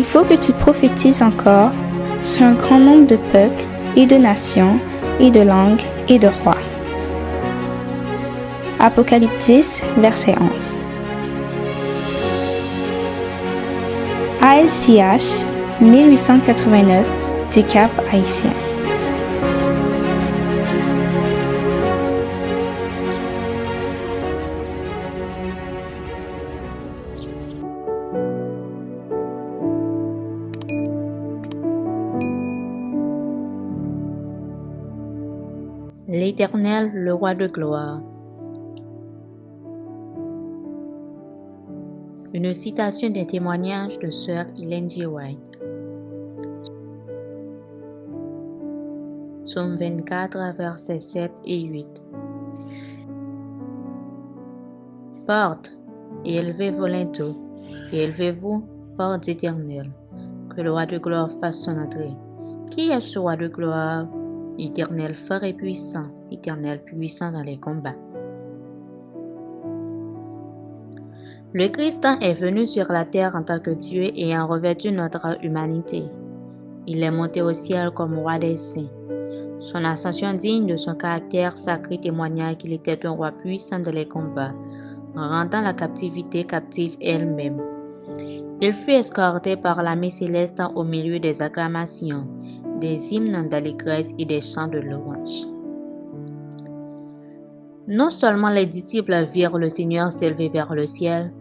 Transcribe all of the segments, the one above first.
faut que tu prophétises encore sur un grand nombre de peuples et de nations et de langues et de rois. Apocalypse 10, verset 11. ASJH 1889 du Cap Haïtien. L'Éternel, le roi de gloire. Une citation des témoignages de Sœur Ellen G. White. Psaume 24, versets 7 et 8. Porte, et élevez-vous linteaux, et élevez-vous, portes éternelles, que le roi de gloire fasse son entrée. Qui est ce roi de gloire? L'Éternel fort et puissant, l'Éternel puissant dans les combats. Le Christ est venu sur la terre en tant que Dieu ayant revêtu notre humanité. Il est monté au ciel comme roi des saints. Son ascension digne de son caractère sacré témoigna qu'il était un roi puissant dans les combats, en rendant la captivité captive elle-même. Il fut escorté par l'armée céleste au milieu des acclamations, des hymnes d'allégresse et des chants de louange. Non seulement les disciples virent le Seigneur s'élever vers le ciel,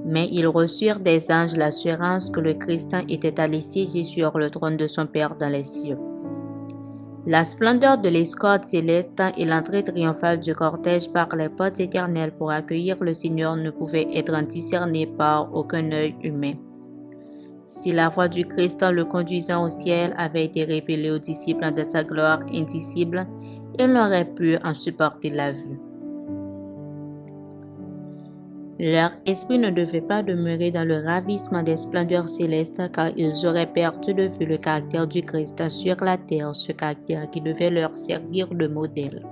mais ils reçurent des anges l'assurance que le Christ était allé siéger sur le trône de son Père dans les cieux. La splendeur de l'escorte céleste et l'entrée triomphale du cortège par les portes éternelles pour accueillir le Seigneur ne pouvaient être discernées par aucun œil humain. Si la voix du Christ le conduisant au ciel avait été révélée aux disciples de sa gloire indicible, ils n'auraient pu en supporter la vue. Leur esprit ne devait pas demeurer dans le ravissement des splendeurs célestes, car ils auraient perdu de vue le caractère du Christ sur la terre, ce caractère qui devait leur servir de modèle.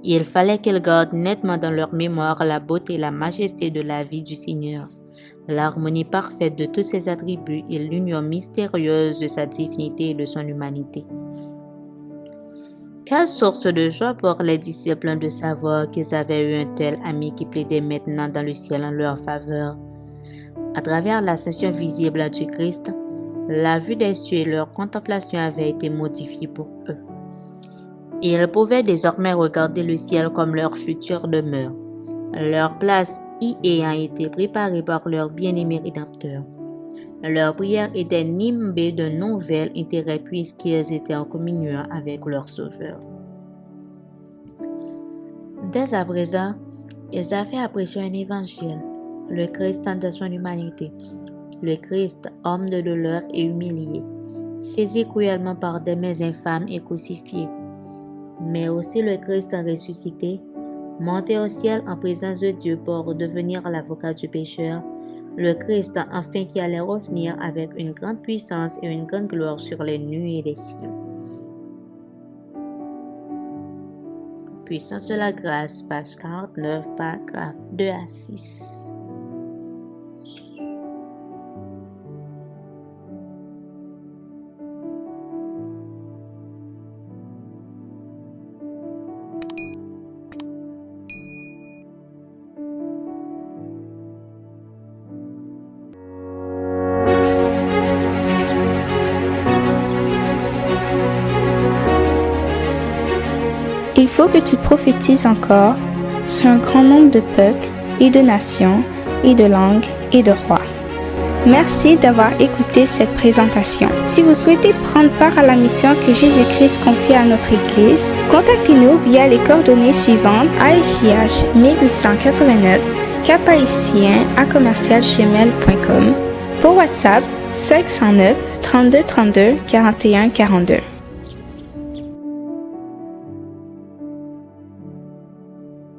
Il fallait qu'ils gardent nettement dans leur mémoire la beauté et la majesté de la vie du Seigneur, l'harmonie parfaite de tous ses attributs et l'union mystérieuse de sa divinité et de son humanité. Quelle source de joie pour les disciples de savoir qu'ils avaient eu un tel ami qui plaidait maintenant dans le ciel en leur faveur. À travers l'ascension visible du Christ, la vue des cieux et leur contemplation avaient été modifiées pour eux. Ils pouvaient désormais regarder le ciel comme leur future demeure, leur place y ayant été préparée par leur bien-aimé Rédempteur. Leur prière était nimbée d'un nouvel intérêt puisqu'ils étaient en communion avec leur Sauveur. Dès à présent, ils avaient apprécié un évangile, le Christ de son humanité, le Christ, homme de douleur et humilié, saisi cruellement par des mains infâmes et crucifié, mais aussi le Christ ressuscité, monté au ciel en présence de Dieu pour devenir l'avocat du pécheur, le Christ enfin qui allait revenir avec une grande puissance et une grande gloire sur les nuées des cieux. Puissance de la grâce, page 49, paragraphe 2 à 6. Il faut que tu prophétises encore sur un grand nombre de peuples et de nations et de langues et de rois. Merci d'avoir écouté cette présentation. Si vous souhaitez prendre part à la mission que Jésus-Christ confie à notre Église, contactez-nous via les coordonnées suivantes: ASJH 1889, caphaïtien@gmail.com, pour WhatsApp 509 32 32 41 42.